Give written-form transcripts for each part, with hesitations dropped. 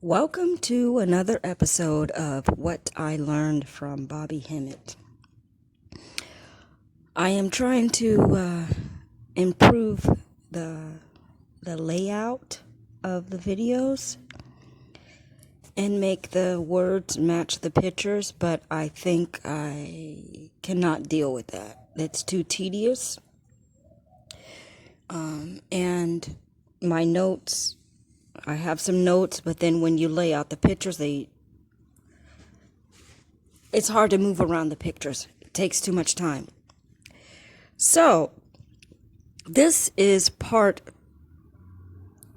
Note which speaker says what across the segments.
Speaker 1: Welcome to another episode of What I Learned from Bobby Hemmit. I am trying to improve the layout of the videos and make the words match the pictures, but I think I cannot deal with that. It's too tedious. And my notes, I have some notes, but then when you lay out the pictures, it's hard to move around the pictures. It takes too much time. So, this is part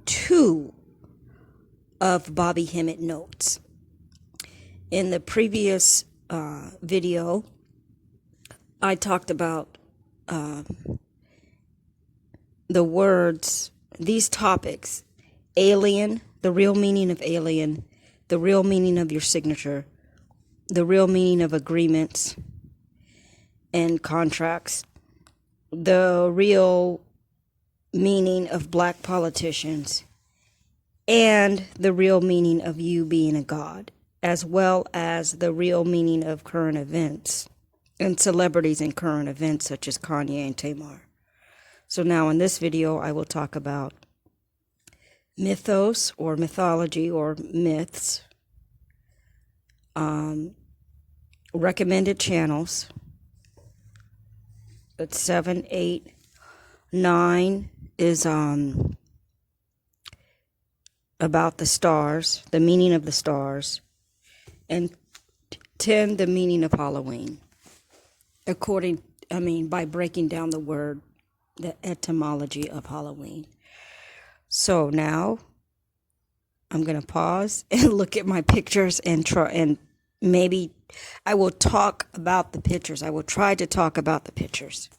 Speaker 1: 2 of Bobby Hemmit notes. In the previous video, I talked about the words, these topics: alien, the real meaning of alien, the real meaning of your signature, the real meaning of agreements and contracts, the real meaning of black politicians, and the real meaning of you being a god, as well as the real meaning of current events and celebrities in current events such as Kanye and Tamar. So now in this video, I will talk about mythos or mythology or myths, recommended channels. It's 7, 8, 9 is about the stars, the meaning of the stars, and 10 the meaning of Halloween. By breaking down the word, the etymology of Halloween. So now I'm going to pause and look at my pictures and try, and maybe I will talk about the pictures. I will try to talk about the pictures.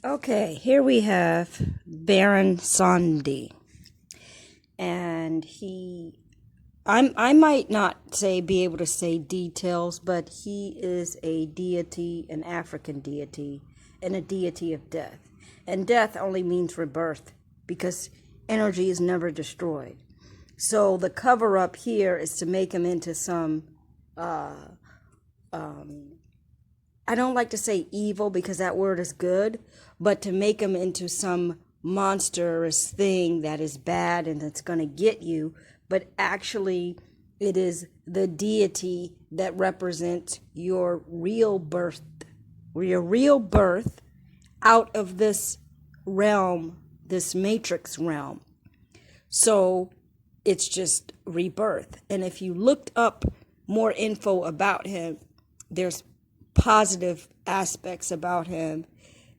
Speaker 1: Okay, here we have Baron Sandy. And I might not be able to say details, but he is a deity, an African deity, and a deity of death. And death only means rebirth, because energy is never destroyed. So the cover up here is to make him into some, I don't like to say evil because that word is good, but to make him into some monstrous thing that is bad and that's going to get you. But actually, it is the deity that represents your real birth out of this realm, this matrix realm. So it's just rebirth. And if you looked up more info about him, there's positive aspects about him,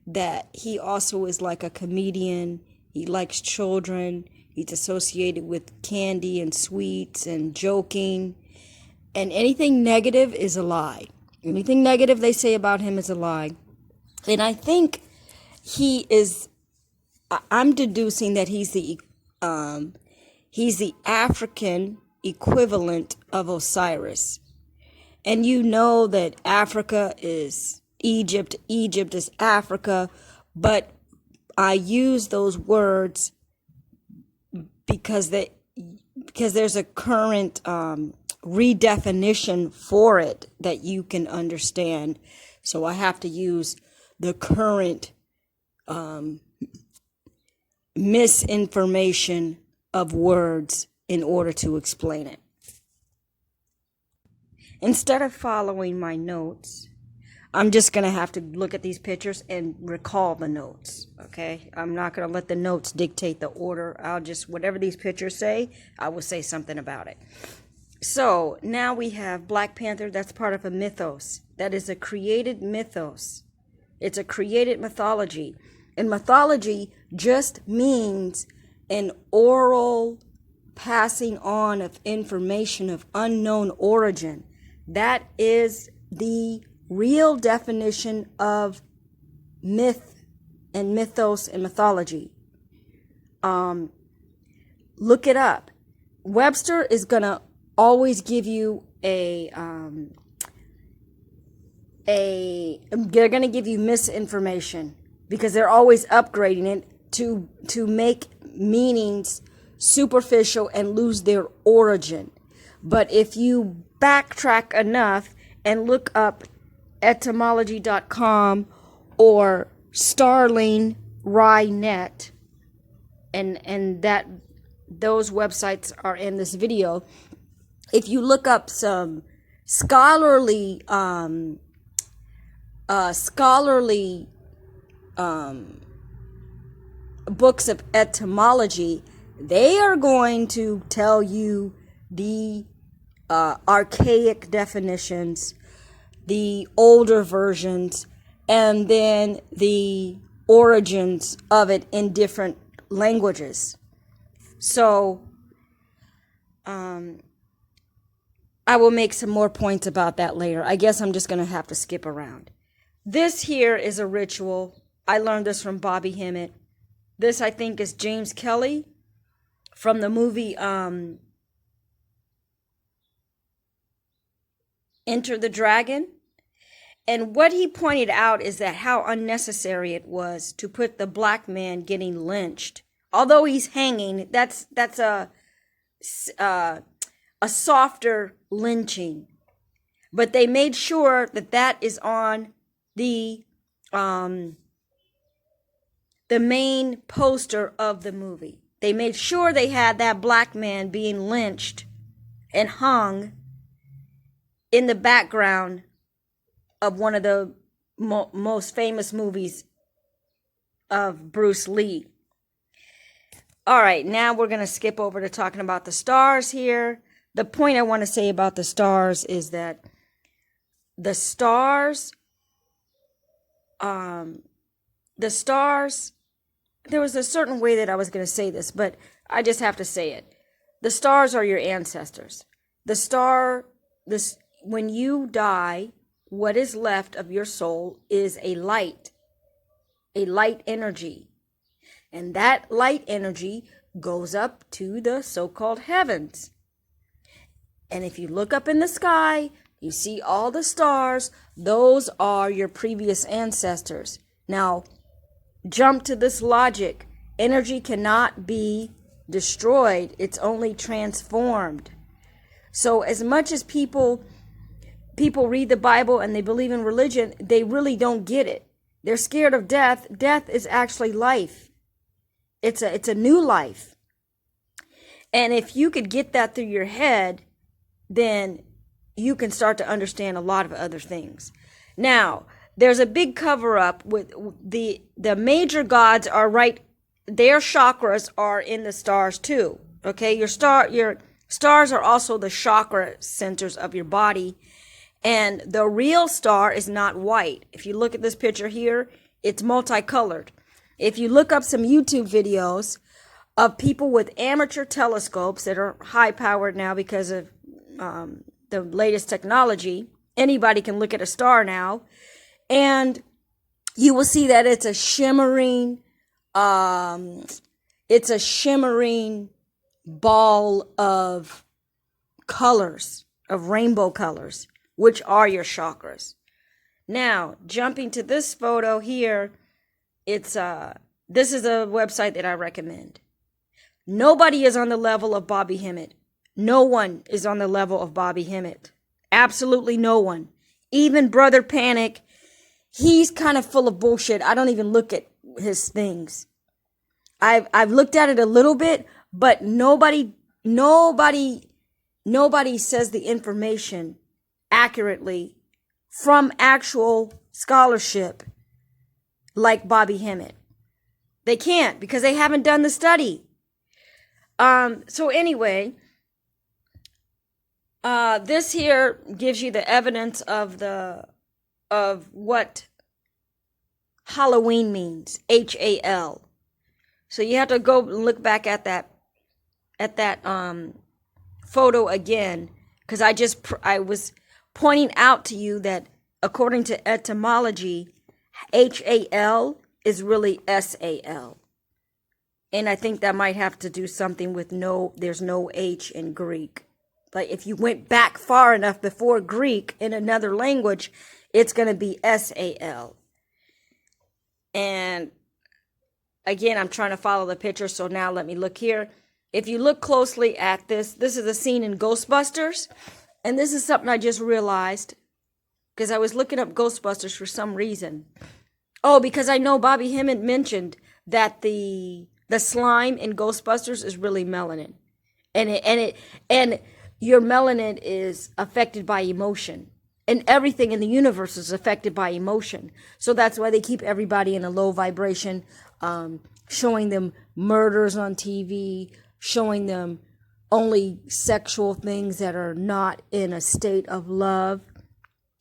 Speaker 1: that he also is like a comedian. He likes children. He's associated with candy and sweets and joking. And anything negative is a lie. Anything negative they say about him is a lie. And I think I'm deducing that he's the African equivalent of Osiris. And you know that Africa is Egypt, Egypt is Africa, but I use those words because there's a current redefinition for it that you can understand. So I have to use the current misinformation of words in order to explain it. Instead of following my notes, I'm just going to have to look at these pictures and recall the notes, okay? I'm not going to let the notes dictate the order. Whatever these pictures say, I will say something about it. So now we have Black Panther. That's part of a mythos. That is a created mythos. It's a created mythology. And mythology just means an oral passing on of information of unknown origin. That is the real definition of myth and mythos and mythology. Look it up. Webster is going to always give you they're going to give you misinformation because they're always upgrading it to make meanings superficial and lose their origin. But if you backtrack enough and look up etymology.com or Starling Rye.net, and that those websites are in this video. If you look up some scholarly books of etymology, they are going to tell you the archaic definitions, the older versions, and then the origins of it in different languages. So I will make some more points about that later. I guess I'm just going to have to skip around. This here is a ritual. I learned this from Bobby Hemmit. This, I think, is James Kelly from the movie Enter the Dragon. And what he pointed out is that how unnecessary it was to put the black man getting lynched. Although he's hanging, that's a softer lynching. But they made sure that that is on the main poster of the movie. They made sure they had that black man being lynched and hung in the background of one of the most famous movies of Bruce Lee. All right, now we're going to skip over to talking about the stars here. The point I want to say about the stars is that the stars, there was a certain way that I was going to say this, but I just have to say it. The stars are your ancestors. When you die, what is left of your soul is a light energy. And that light energy goes up to the so-called heavens. And if you look up in the sky, you see all the stars. Those are your previous ancestors. Now, jump to this logic. Energy cannot be destroyed. It's only transformed. So as much as people read the Bible and they believe in religion, they really don't get it. They're scared of death. Death is actually life. It's a new life. And if you could get that through your head, then you can start to understand a lot of other things. Now, there's a big cover up with the major gods are right. Their chakras are in the stars too. Okay, your stars are also the chakra centers of your body. And the real star is not white. If you look at this picture here, it's multicolored. If you look up some YouTube videos of people with amateur telescopes that are high powered now because of the latest technology, anybody can look at a star now, and you will see that it's a shimmering ball of colors, of rainbow colors, which are your chakras. Now, jumping to this photo here, this is a website that I recommend. Nobody is on the level of Bobby Hemmit. No one is on the level of Bobby Hemmit. Absolutely no one. Even Brother Panic, he's kind of full of bullshit. I don't even look at his things. I've looked at it a little bit, but nobody says the information accurately from actual scholarship like Bobby Hemmit. They can't because they haven't done the study. So anyway, this here gives you the evidence of what Halloween means, HAL. So you have to go look back at that photo again, because I was pointing out to you that according to etymology, HAL is really SAL. And I think that might have to do something with there's no H in Greek. Like if you went back far enough before Greek in another language, it's going to be SAL. And again, I'm trying to follow the picture, so now let me look here. if you look closely at this is a scene in Ghostbusters. And this is something I just realized because I was looking up Ghostbusters for some reason. Oh, because I know Bobby Hemmit mentioned that the slime in Ghostbusters is really melanin. And your melanin is affected by emotion. And everything in the universe is affected by emotion. So that's why they keep everybody in a low vibration, showing them murders on TV, showing them only sexual things that are not in a state of love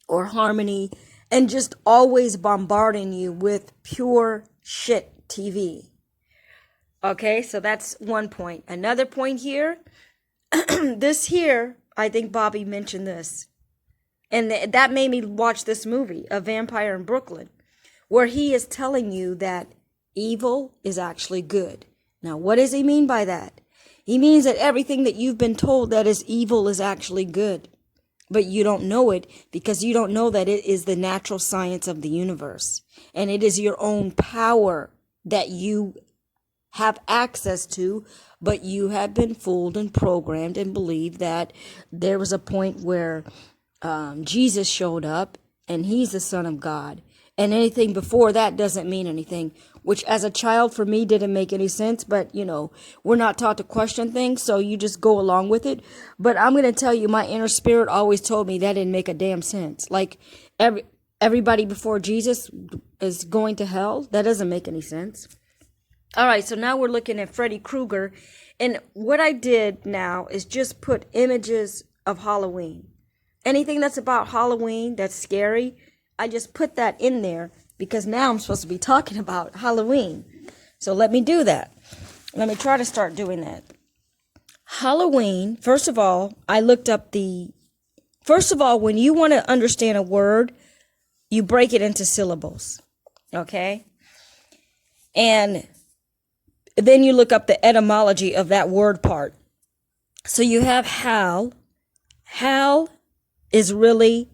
Speaker 1: or harmony, and just always bombarding you with pure shit TV. Okay, so that's one point. Another point here, this here, I think Bobby mentioned this. And that made me watch this movie, A Vampire in Brooklyn, where he is telling you that evil is actually good. Now, what does he mean by that? He means that everything that you've been told that is evil is actually good. But you don't know it because you don't know that it is the natural science of the universe. And it is your own power that you have access to, but you have been fooled and programmed and believed that there was a point where Jesus showed up and he's the Son of God. And anything before that doesn't mean anything, which as a child for me didn't make any sense. But, we're not taught to question things, so you just go along with it. But I'm going to tell you, my inner spirit always told me that didn't make a damn sense. Like everybody before Jesus is going to hell. That doesn't make any sense. All right, so now we're looking at Freddy Krueger. And what I did now is just put images of Halloween. Anything that's about Halloween that's scary, I just put that in there because now I'm supposed to be talking about Halloween. So let me do that. Let me try to start doing that. Halloween, first of all, I looked up first of all, when you want to understand a word, you break it into syllables. Okay? And then you look up the etymology of that word part. So you have howl. Howl is really,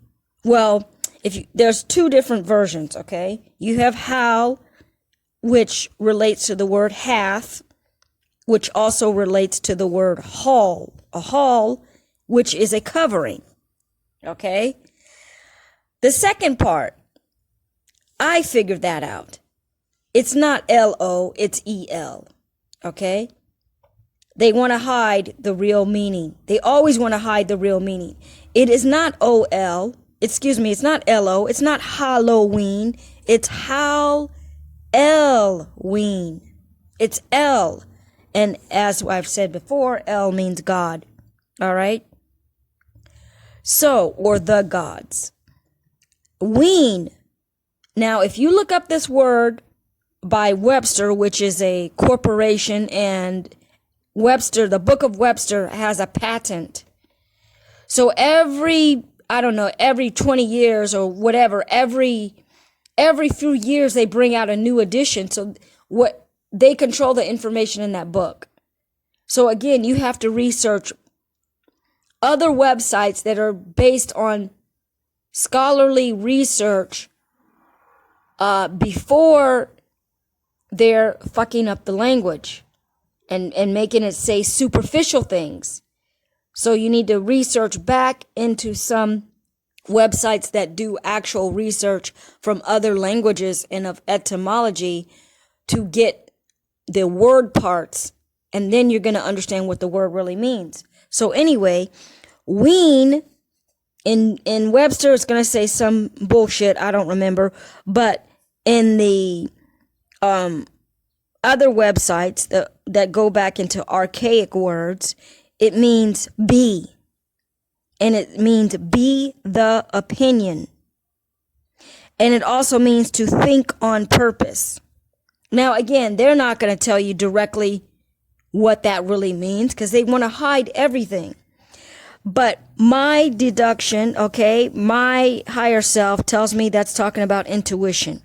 Speaker 1: there's two different versions, okay? You have howl, which relates to the word hath, which also relates to the word hall. A hall, which is a covering, okay? The second part, I figured that out. It's not L-O, it's E-L, okay? They want to hide the real meaning. They always want to hide the real meaning. It is not O-L, it's not L-O, it's not Halloween, it's Howlween. It's L. And as I've said before, L means God. All right? So, or the gods. Ween. Now, if you look up this word by Webster, which is a corporation, and Webster, the Book of Webster has a patent. So every 20 years or whatever, every few years they bring out a new edition. So they control the information in that book. So again, you have to research other websites that are based on scholarly research before they're fucking up the language and making it say superficial things. So you need to research back into some websites that do actual research from other languages and of etymology to get the word parts, and then you're going to understand what the word really means. So anyway, ween in Webster, it's going to say some bullshit, I don't remember, but in the other websites that go back into archaic words, it means be. And it means be the opinion. And it also means to think on purpose. Now, again, they're not going to tell you directly what that really means because they want to hide everything. But my deduction, okay, my higher self tells me that's talking about intuition.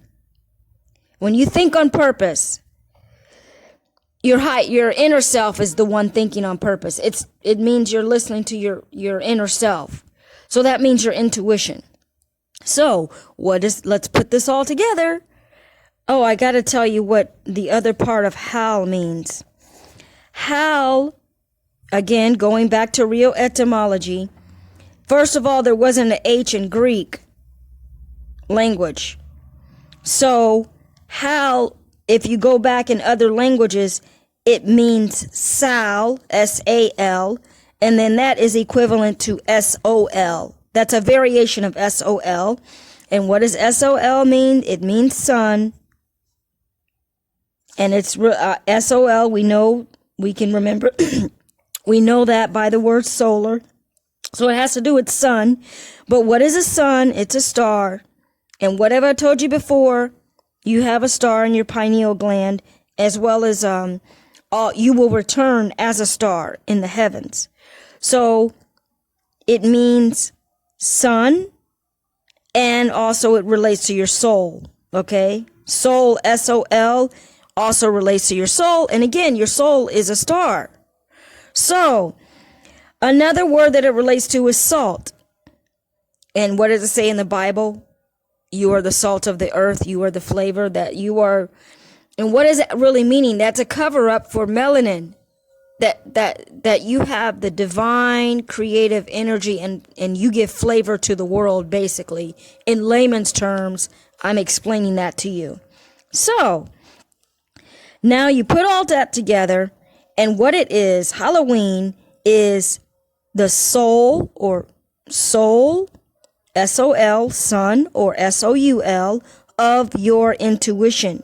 Speaker 1: When you think on purpose, your inner self is the one thinking on purpose. It means you're listening to your inner self. So that means your intuition. So let's put this all together. I got to tell you what the other part of howl means. Howl again, going back to real etymology, first of all, there wasn't an H in Greek language. So how, if you go back in other languages, it means Sal, S-A-L, and then that is equivalent to S-O-L. That's a variation of S-O-L. And what does S-O-L mean? It means sun. And it's S-O-L, we know, we can remember, we know that by the word solar. So it has to do with sun. But what is a sun? It's a star. And whatever I told you before, you have a star in your pineal gland, as well as you will return as a star in the heavens. So it means sun, and also it relates to your soul. Okay? Soul, S-O-L, also relates to your soul. And again, your soul is a star. So another word that it relates to is salt. And what does it say in the Bible? You are the salt of the earth. You are the flavor that you are. And what is it really meaning? That's a cover up for melanin. That you have the divine creative energy and you give flavor to the world, basically. In layman's terms, I'm explaining that to you. So now you put all that together, and what it is, Halloween is the soul, or soul, S-O-L, sun, or S-O-U-L, of your intuition.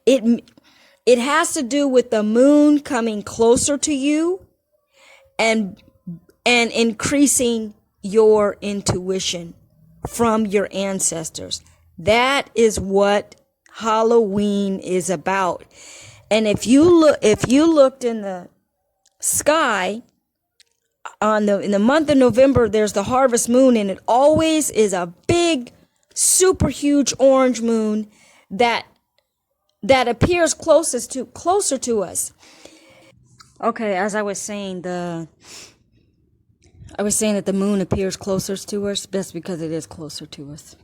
Speaker 1: It has to do with the moon coming closer to you and increasing your intuition from your ancestors. That is what Halloween is about. And if you looked in the sky in the month of November, there's the harvest moon, and it always is a big, super huge orange moon that appears closer to us. Okay, as I was saying, that the moon appears closer to us. That's because it is closer to us.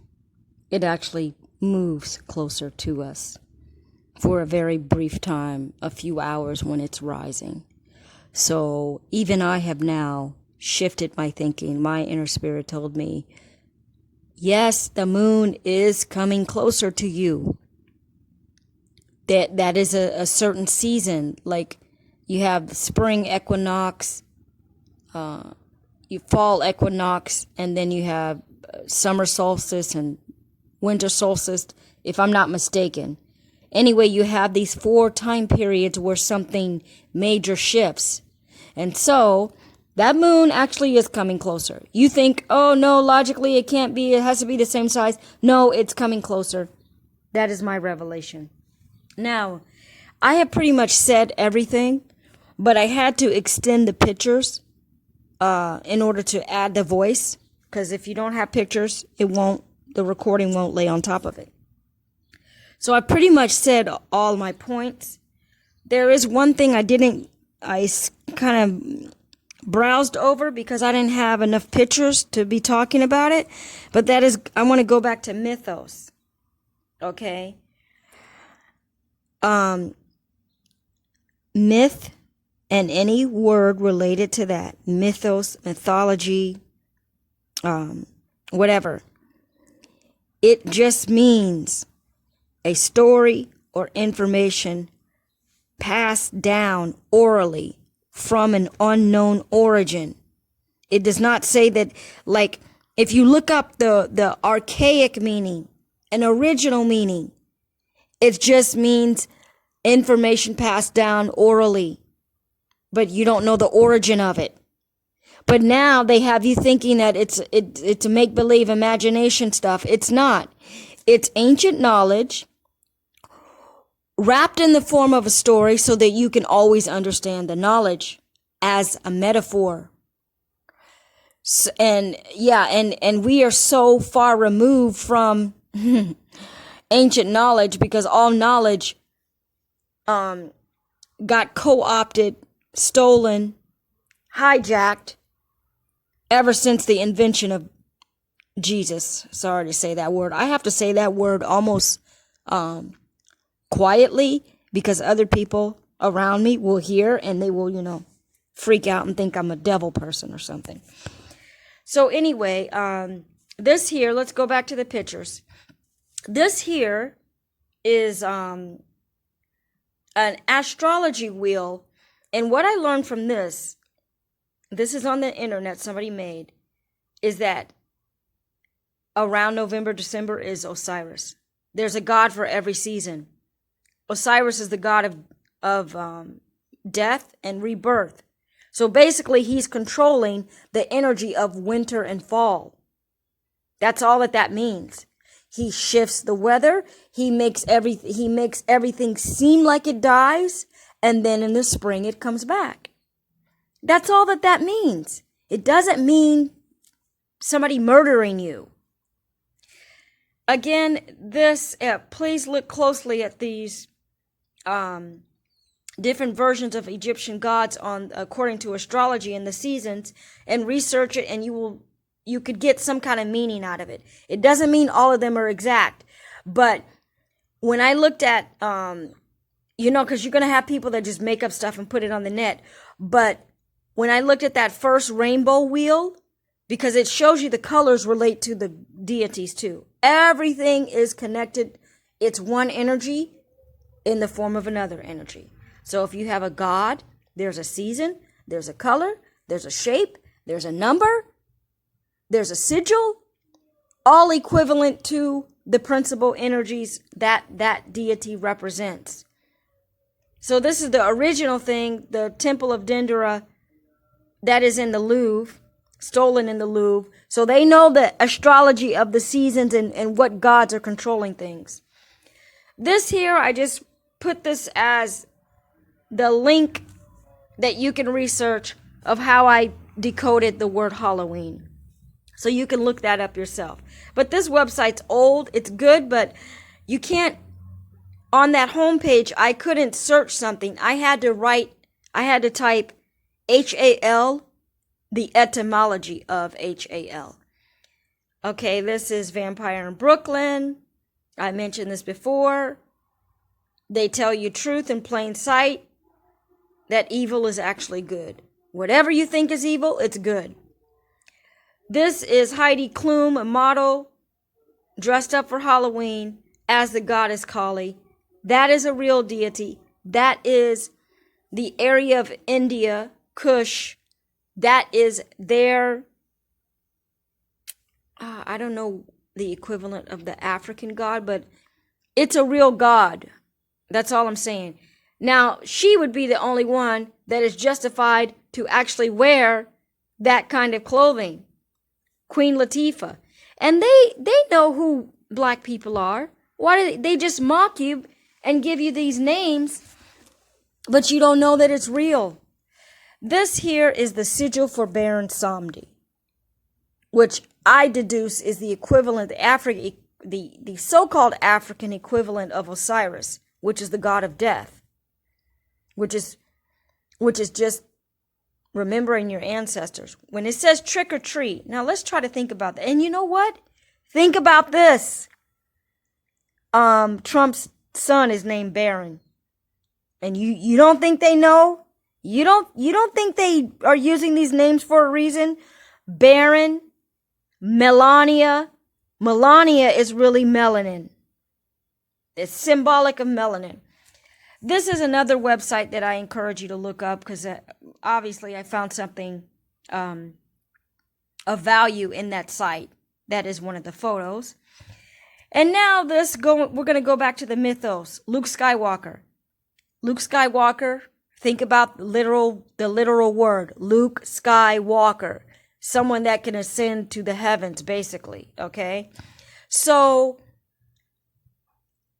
Speaker 1: It actually moves closer to us for a very brief time, a few hours when it's rising. So even I have now shifted my thinking. My inner spirit told me, yes, the moon is coming closer to you. That is a certain season. Like you have the spring equinox, you fall equinox, and then you have summer solstice and winter solstice, if I'm not mistaken. Anyway, you have these 4 time periods where something major shifts. And so that moon actually is coming closer. You think, oh no, logically it can't be, it has to be the same size. No, it's coming closer. That is my revelation. Now, I have pretty much said everything, but I had to extend the pictures in order to add the voice, because if you don't have pictures, the recording won't lay on top of it. So I pretty much said all my points. There is one thing I kind of browsed over because I didn't have enough pictures to be talking about it, but that is, I want to go back to mythos. Okay? Myth and any word related to that, mythos, mythology, whatever, it just means a story or information passed down orally from an unknown origin. It does not say that, like, if you look up the archaic meaning, an original meaning, it just means information passed down orally, but you don't know the origin of it. But now they have you thinking that it's a make-believe imagination stuff. It's not. It's ancient knowledge wrapped in the form of a story so that you can always understand the knowledge as a metaphor. And we are so far removed from ancient knowledge because all knowledge got co-opted, stolen, hijacked ever since the invention of Jesus. Sorry to say that word. I have to say that word almost quietly because other people around me will hear and they will, freak out and think I'm a devil person or something. So anyway, this here, let's go back to the pictures. This here is an astrology wheel. And what I learned from this is on the internet, somebody made, is that around November, December is Osiris. There's a god for every season. Osiris is the god of death and rebirth. So basically, he's controlling the energy of winter and fall. That's all that means. He shifts the weather. He makes everything seem like it dies, and then in the spring it comes back. That's all that means. It doesn't mean somebody murdering you. Again, please look closely at these different versions of Egyptian gods according to astrology and the seasons, and research it, and you could get some kind of meaning out of it. It doesn't mean all of them are exact, but when I looked at, because you're going to have people that just make up stuff and put it on the net, but when I looked at that first rainbow wheel, because it shows you the colors relate to the deities too. Everything is connected. It's one energy in the form of another energy. So if you have a god, there's a season, there's a color, there's a shape, there's a number, there's a sigil, all equivalent to the principal energies that deity represents. So this is the original thing, the Temple of Dendera, that is in the Louvre, stolen in the Louvre. So they know the astrology of the seasons and what gods are controlling things. This here, I just put this as the link that you can research of how I decoded the word Halloween. So you can look that up yourself. But this website's old. It's good, but you can't, on that homepage, I couldn't search something. I had to type HAL, the etymology of HAL. Okay, this is Vampire in Brooklyn. I mentioned this before. They tell you truth in plain sight, that evil is actually good. Whatever you think is evil, it's good. This is Heidi Klum, a model, dressed up for Halloween as the goddess Kali. That is a real deity. That is the area of India, Kush. That is their, I don't know the equivalent of the African god, but it's a real god. That's all I'm saying. Now, she would be the only one that is justified to actually wear that kind of clothing. Queen Latifah. And they know who black people are. Why do they just mock you and give you these names, but you don't know that it's real? This here is the sigil for Baron Samedi, which I deduce is the equivalent, the so-called African equivalent of Osiris, which is the god of death, which is just remembering your ancestors. When it says trick or treat, now let's try to think about that. And you know what? Think about this. Trump's son is named Baron, and you don't think they know? You don't think they are using these names for a reason? Baron, Melania. Melania is really melanin. It's symbolic of melanin. This is another website that I encourage you to look up, because obviously I found something of value in that site. That is one of the photos. And now we're going to go back to the mythos. Luke Skywalker. Luke Skywalker, think about the literal word. Luke Skywalker. Someone that can ascend to the heavens, basically. Okay? So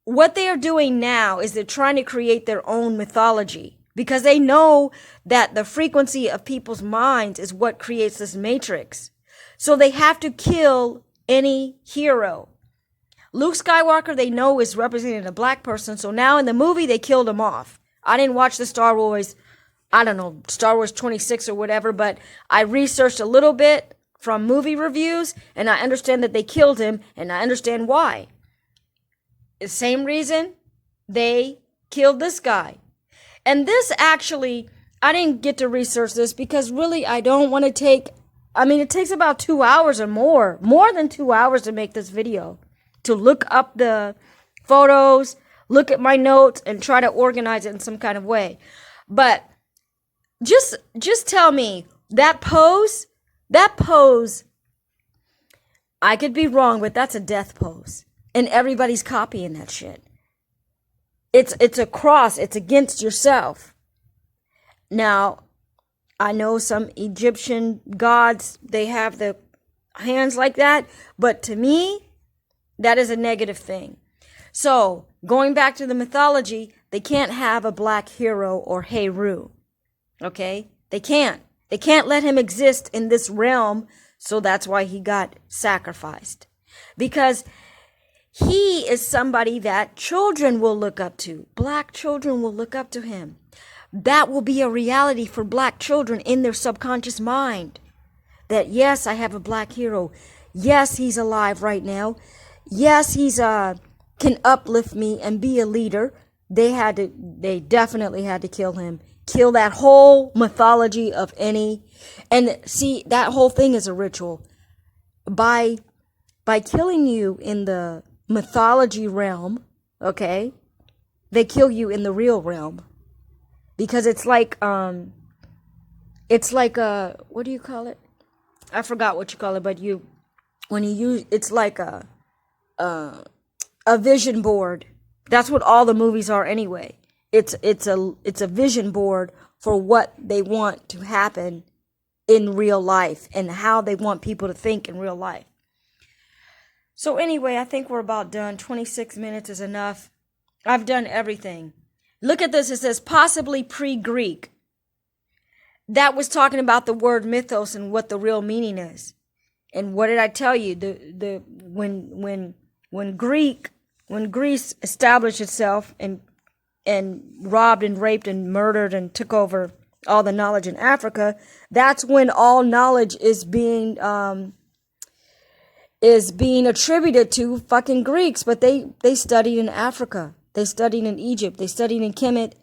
Speaker 1: what they are doing now is they're trying to create their own mythology, because they know that the frequency of people's minds is what creates this matrix. So they have to kill any hero. Luke Skywalker, they know, is representing a black person. So now in the movie, they killed him off. I didn't watch the Star Wars 26 or whatever, but I researched a little bit from movie reviews, and I understand that they killed him, and I understand why. The same reason they killed this guy. And this actually, I didn't get to research this because really I don't want to take, I mean, it takes about 2 hours or more than 2 hours to make this video, to look up the photos, look at my notes, and try to organize it in some kind of way. But just tell me, that pose, I could be wrong, but that's a death pose. And everybody's copying that shit. It's a cross. It's against yourself. Now, I know some Egyptian gods, they have the hands like that. But to me, that is a negative thing. So, going back to the mythology, they can't have a black hero or Heru. Okay? They can't. They can't let him exist in this realm. So that's why he got sacrificed. Because he is somebody that children will look up to. Black children will look up to him. That will be a reality for black children in their subconscious mind. That yes, I have a black hero. Yes, he's alive right now. Yes, he's can uplift me and be a leader. They definitely had to kill him. Kill that whole mythology of any, and see, that whole thing is a ritual. By killing you in the mythology realm, okay, they kill you in the real realm. Because it's like what do you call it? I forgot what you call it, but it's like a vision board. That's what all the movies are anyway. It's a vision board for what they want to happen in real life and how they want people to think in real life. So anyway, I think we're about done. 26 minutes is enough. I've done everything. Look at this. It says possibly pre-Greek. That was talking about the word mythos and what the real meaning is. And what did I tell you? When Greece established itself and robbed and raped and murdered and took over all the knowledge in Africa, that's when all knowledge is being attributed to fucking Greeks. But they studied in Africa. They studied in Egypt. They studied in Kemet,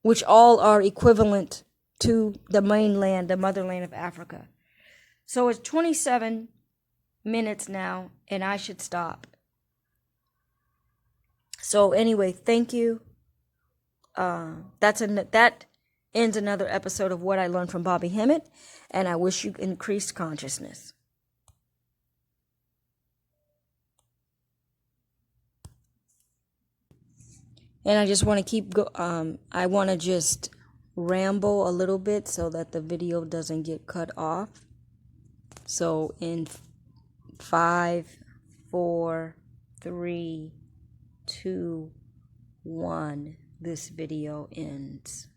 Speaker 1: which all are equivalent to the mainland, the motherland of Africa. So it's 27 minutes now, and I should stop. So anyway, thank you. That ends another episode of What I Learned from Bobby Hemmit, and I wish you increased consciousness. And I just want to I want to just ramble a little bit so that the video doesn't get cut off. So in 5, 4, 3, 2, 1, this video ends.